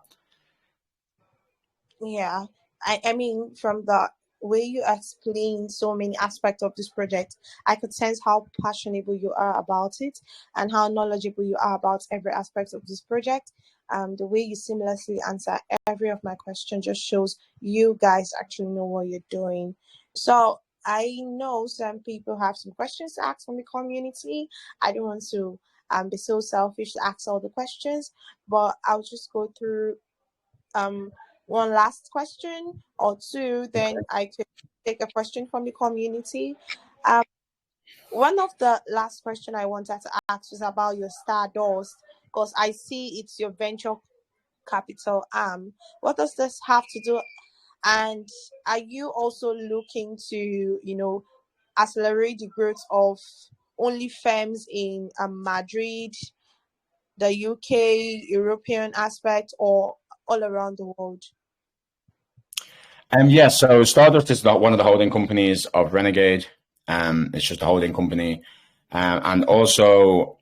Yeah, I mean, from the way you explain so many aspects of this project, I could sense how passionate you are about it and how knowledgeable you are about every aspect of this project. The way you seamlessly answer every of my questions just shows you guys actually know what you're doing. So I know some people have some questions to ask from the community. I don't want to be so selfish to ask all the questions, but I'll just go through one last question or two, then I could take a question from the community. One of the last question I wanted to ask was about your Stardust, because I see it's your venture capital arm. What does this have to do? And are you also looking to, accelerate the growth of only firms in Madrid, the UK, European aspect, or all around the world? So Stardust is not one of the holding companies of Renegade. It's just a holding company. And also,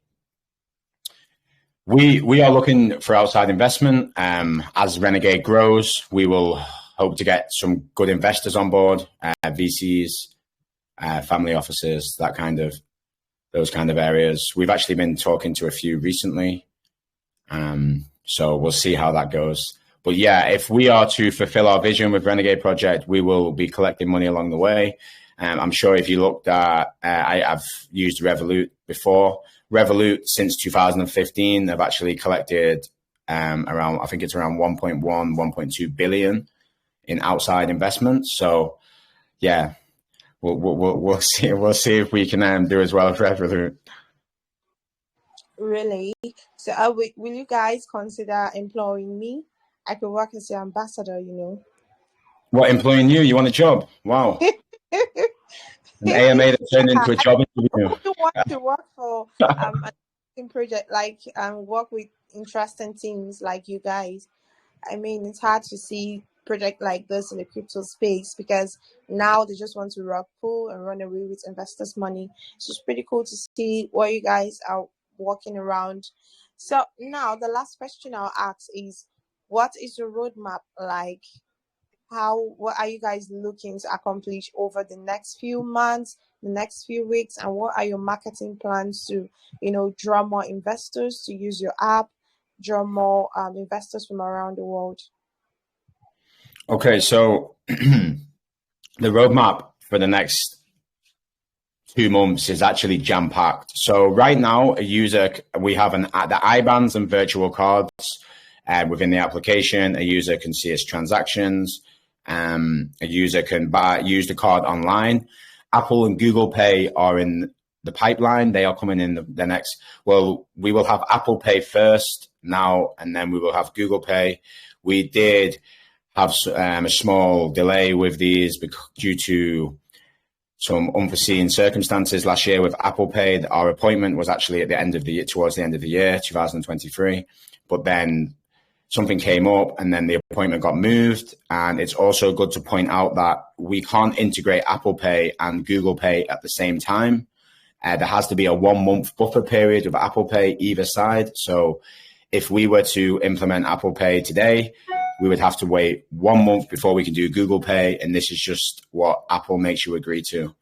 we are looking for outside investment. As Renegade grows, we will hope to get some good investors on board, VCs, family offices, those kind of areas. We've actually been talking to a few recently. So we'll see how that goes. But yeah, if we are to fulfill our vision with Renegade Project, we will be collecting money along the way. I'm sure if you looked at, I've used Revolut before. Revolut, since 2015, have actually collected around, I think it's around 1.1, 1.2 billion in outside investments. So yeah, we'll see. We'll see if we can do as well as Revolut. Really? So will you guys consider employing me? I could work as your ambassador. What, employing you? You want a job? Wow. An AMA that turned into a job interview. Who want to work for a project, like work with interesting teams like you guys? I mean, it's hard to see project like this in the crypto space because now they just want to rug pull and run away with investors' money. So it's pretty cool to see what you guys are walking around So now the last question I'll ask is, what is your roadmap like? What are you guys looking to accomplish over the next few months, the next few weeks, and what are your marketing plans to, draw more investors to use your app, draw more investors from around the world? Okay, so the roadmap for the next 2 months is actually jam packed. So right now, we have the IBANs and virtual cards within the application. A user can see its transactions. A user can use the card online. Apple and Google Pay are in the pipeline. They are coming in the next. Well, we will have Apple Pay first now, and then we will have Google Pay. We did have a small delay with these due to some unforeseen circumstances last year with Apple Pay. Our appointment was actually towards the end of the year, 2023. But then something came up and then the appointment got moved. And it's also good to point out that we can't integrate Apple Pay and Google Pay at the same time. There has to be a 1-month buffer period with Apple Pay either side. So if we were to implement Apple Pay today, we would have to wait 1 month before we can do Google Pay. And this is just what Apple makes you agree to.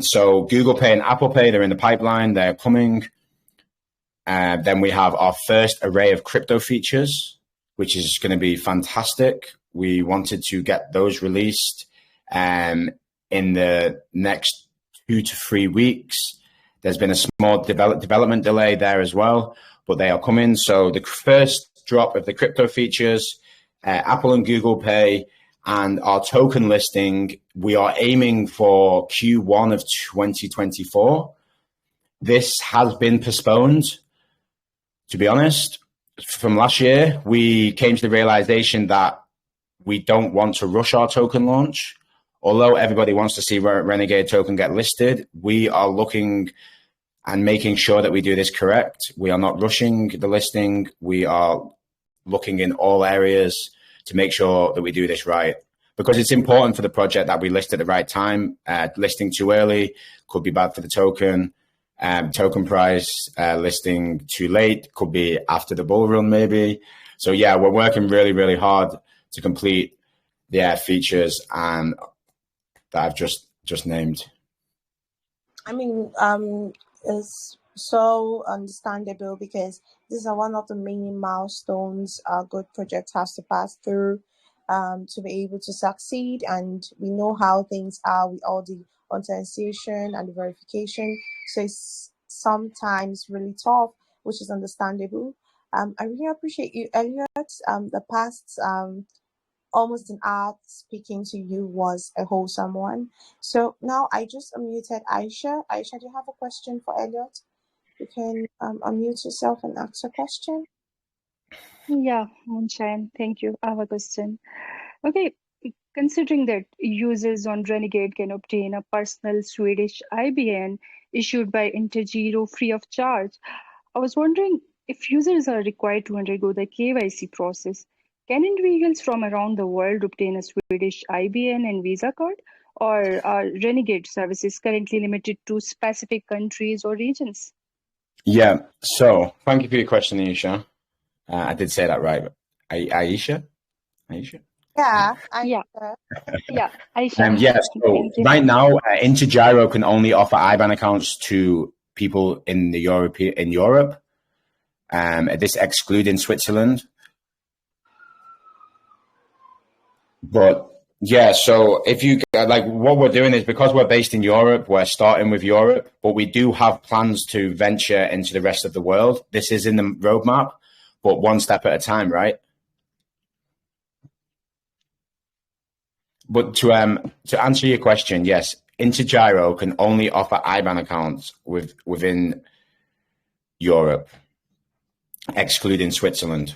So Google Pay and Apple Pay, they're in the pipeline. They're coming. Then we have our first array of crypto features, which is going to be fantastic. We wanted to get those released in the next 2 to 3 weeks. There's been a small development delay there as well, but they are coming. So the first drop of the crypto features, Apple and Google Pay, and our token listing, we are aiming for Q1 of 2024. This has been postponed. To be honest, from last year, we came to the realization that we don't want to rush our token launch. Although everybody wants to see Renegade token get listed, we are looking and making sure that we do this correct. We are not rushing the listing. We are looking in all areas to make sure that we do this right. Because it's important for the project that we list at the right time. Listing too early could be bad for the token. Token price, listing too late could be after the bull run maybe. So yeah, we're working really, really hard to complete the features and that I've just named. I mean, it's so understandable because these are one of the main milestones a good project has to pass through to be able to succeed. And we know how things are with all the authentication and the verification. So it's sometimes really tough, which is understandable. I really appreciate you, Elliot. The past almost an hour speaking to you was a wholesome one. So now I just unmuted Aisha. Aisha, do you have a question for Elliot? You can unmute yourself and ask a question. Yeah, Moonshine, thank you. I have a question. Okay, considering that users on Renegade can obtain a personal Swedish IBAN issued by Intergiro free of charge, I was wondering if users are required to undergo the KYC process, can individuals from around the world obtain a Swedish IBAN and Visa card, or are Renegade services currently limited to specific countries or regions? Yeah, so thank you for your question, Aisha. I did say that right. Aisha? Yeah, Aisha. Yes, so right now, Intergiro can only offer IBAN accounts to people in Europe. This excluding Switzerland. But yeah, so if you like, what we're doing is because we're based in Europe, we're starting with Europe, but we do have plans to venture into the rest of the world. This is in the roadmap, but one step at a time, right? But to answer your question, yes, Intergiro can only offer IBAN accounts within Europe, excluding Switzerland.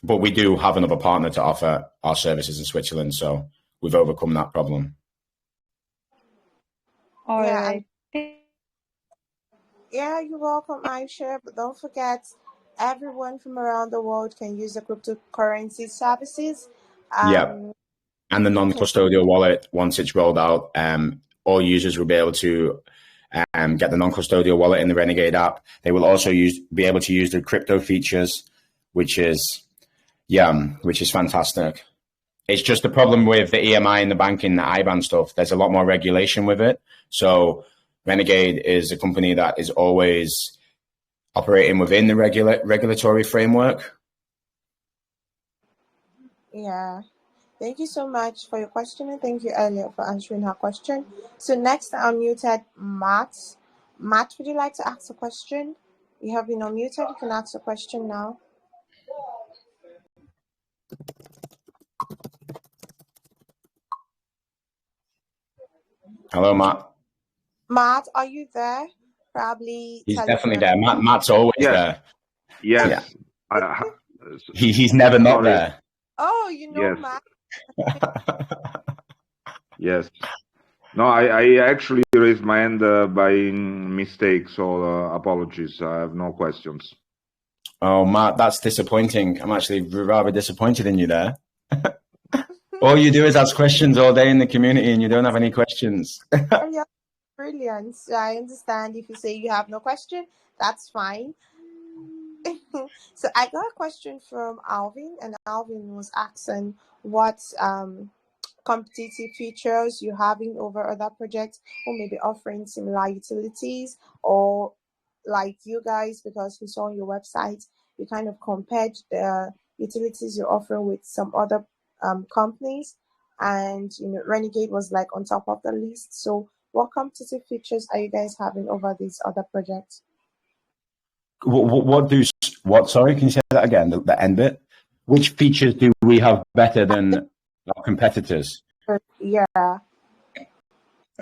But we do have another partner to offer our services in Switzerland, so we've overcome that problem. All right. Yeah, you're welcome, Aisha. But don't forget, everyone from around the world can use the cryptocurrency services. Yeah. And the non-custodial wallet, once it's rolled out, all users will be able to get the non-custodial wallet in the Renegade app. They will also be able to use the crypto features, which is fantastic. It's just the problem with the EMI and the banking, the IBAN stuff. There's a lot more regulation with it. So Renegade is a company that is always operating within the regulatory framework. Yeah. Thank you so much for your question, and thank you, Elliot, for answering her question. So next, I unmuted Matt. Matt, would you like to ask a question? You have been unmuted. You can ask a question now. Hello, Matt. Matt, are you there? Probably. He's definitely there. Matt's always there. Yes. Yeah. He's never not there. Oh, you know, Yes. Matt. Yes. No, I actually raised my hand by mistake, so apologies. I have no questions. Oh, Matt, that's disappointing. I'm actually rather disappointed in you there. All you do is ask questions all day in the community and you don't have any questions. Yeah, brilliant. So I understand if you say you have no question, that's fine. So I got a question from Alvin, and Alvin was asking what competitive features you're having over other projects who may be offering similar utilities, or like you guys, because we saw on your website you kind of compared the utilities you're offering with some other companies, and Renegade was like on top of the list. So what competitive features are you guys having over these other projects? What? Sorry, can you say that again? The end bit. Which features do we have better than our competitors? Yeah.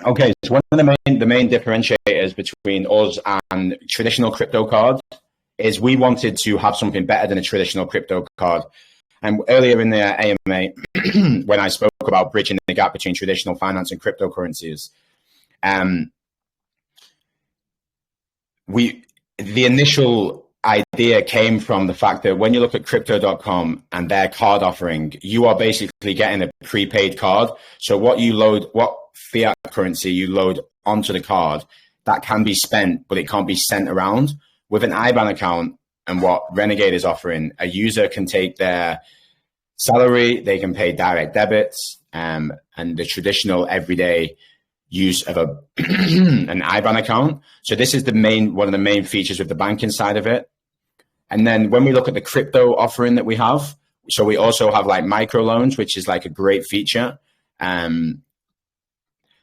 Okay, so one of the main differentiators between us and traditional crypto cards is we wanted to have something better than a traditional crypto card. And earlier in the AMA, when I spoke about bridging the gap between traditional finance and cryptocurrencies, the initial idea came from the fact that when you look at crypto.com and their card offering, you are basically getting a prepaid card. So what fiat currency you load onto the card, that can be spent, but it can't be sent around. With an IBAN account and what Renegade is offering, a user can take their salary, they can pay direct debits, and the traditional everyday use of an IBAN account. So this is one of the main features with the banking side of it. And then when we look at the crypto offering that we have, so we also have like microloans, which is like a great feature.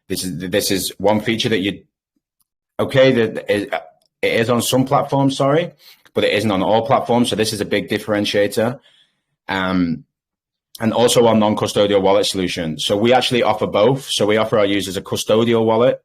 This is one feature that it is on some platforms, sorry, but it isn't on all platforms. So this is a big differentiator. And also our non-custodial wallet solution. So we actually offer both. So we offer our users a custodial wallet,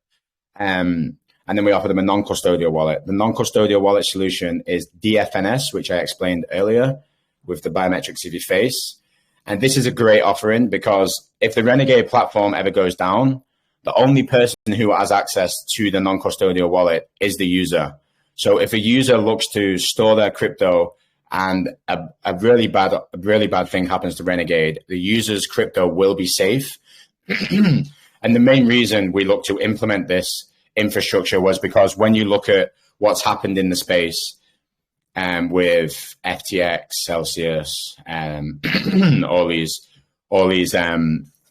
and then we offer them a non-custodial wallet. The non-custodial wallet solution is DFNS, which I explained earlier, with the biometrics of your face. And this is a great offering because if the Renegade platform ever goes down, the only person who has access to the non-custodial wallet is the user. So if a user looks to store their crypto and a really bad thing happens to Renegade, the user's crypto will be safe. And the main reason we look to implement this infrastructure was because when you look at what's happened in the space with FTX, Celsius, all these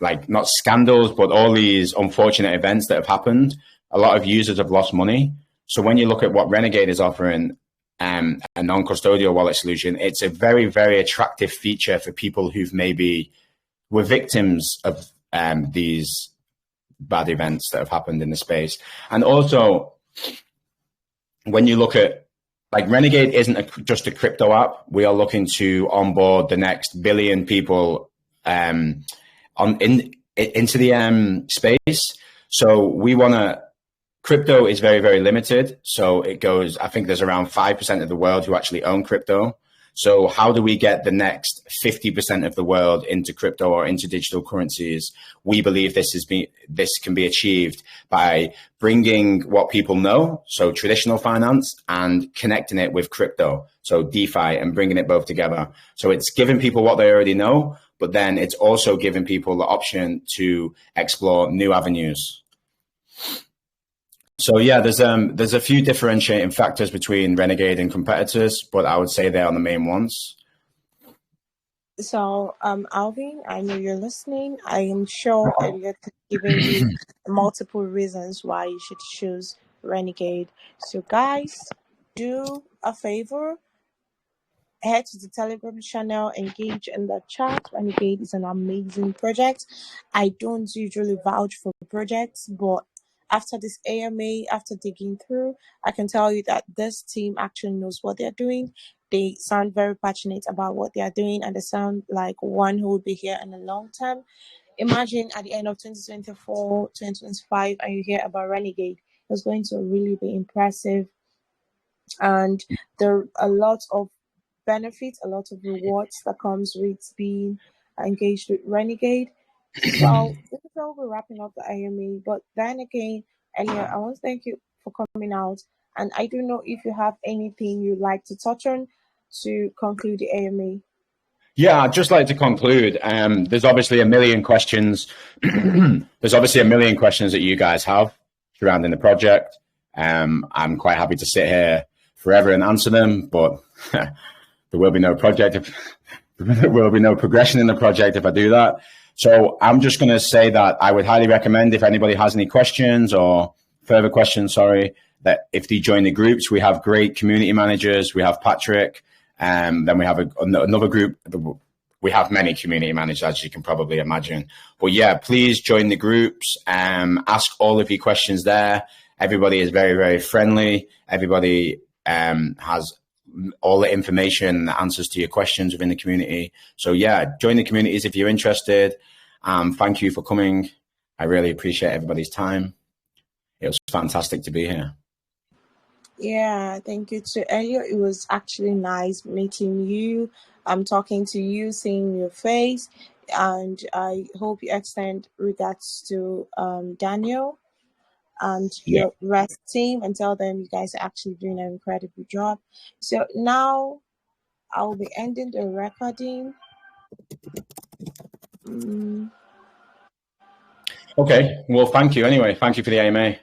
like not scandals, but all these unfortunate events that have happened, a lot of users have lost money. So when you look at what Renegade is offering, a non-custodial wallet solution, it's a very, very attractive feature for people who've maybe were victims of these bad events that have happened in the space. And also, when you look at, like, Renegade isn't just a crypto app. We are looking to onboard the next billion people into the space. So we want to. Crypto is very, very limited. So it goes, I think there's around 5% of the world who actually own crypto. So how do we get the next 50% of the world into crypto or into digital currencies? We believe this can be achieved by bringing what people know, so traditional finance, and connecting it with crypto, so DeFi, and bringing it both together. So it's giving people what they already know, but then it's also giving people the option to explore new avenues. So yeah, there's a few differentiating factors between Renegade and competitors, but I would say they are the main ones. So, Alvin, I know you're listening. I am sure Elliot has given you multiple reasons why you should choose Renegade. So, guys, do a favor, head to the Telegram channel, engage in the chat. Renegade is an amazing project. I don't usually vouch for projects, but after this AMA, after digging through, I can tell you that this team actually knows what they're doing. They sound very passionate about what they are doing, and they sound like one who will be here in the long term. Imagine at the end of 2024, 2025, and you hear about Renegade. It's going to really be impressive, and there are a lot of benefits, a lot of rewards that comes with being engaged with Renegade. So this is how we're wrapping up the AMA. But then again, Elliot, I want to thank you for coming out. And I don't know if you have anything you'd like to touch on to conclude the AMA. Yeah, I'd just like to conclude. There's obviously a million questions. There's obviously a million questions that you guys have surrounding the project. I'm quite happy to sit here forever and answer them, but there will be no project. There will be no progression in the project if I do that. So I'm just going to say that I would highly recommend, if anybody has any questions or further questions, that if they join the groups, we have great community managers. We have Patrick. Then we have another group. We have many community managers, as you can probably imagine. But yeah, please join the groups. Ask all of your questions there. Everybody is very, very friendly. Everybody has all the information, the answers to your questions within the community. So yeah, join the communities if you're interested. Thank you for coming. I really appreciate everybody's time. It was fantastic to be here. Yeah, thank you to Elliot. It was actually nice meeting you. I'm talking to you, seeing your face, and I hope you extend regards to Daniel and your rest team and tell them you guys are actually doing an incredible job. So now I'll be ending the recording. Okay, well, thank you anyway. Thank you for the AMA.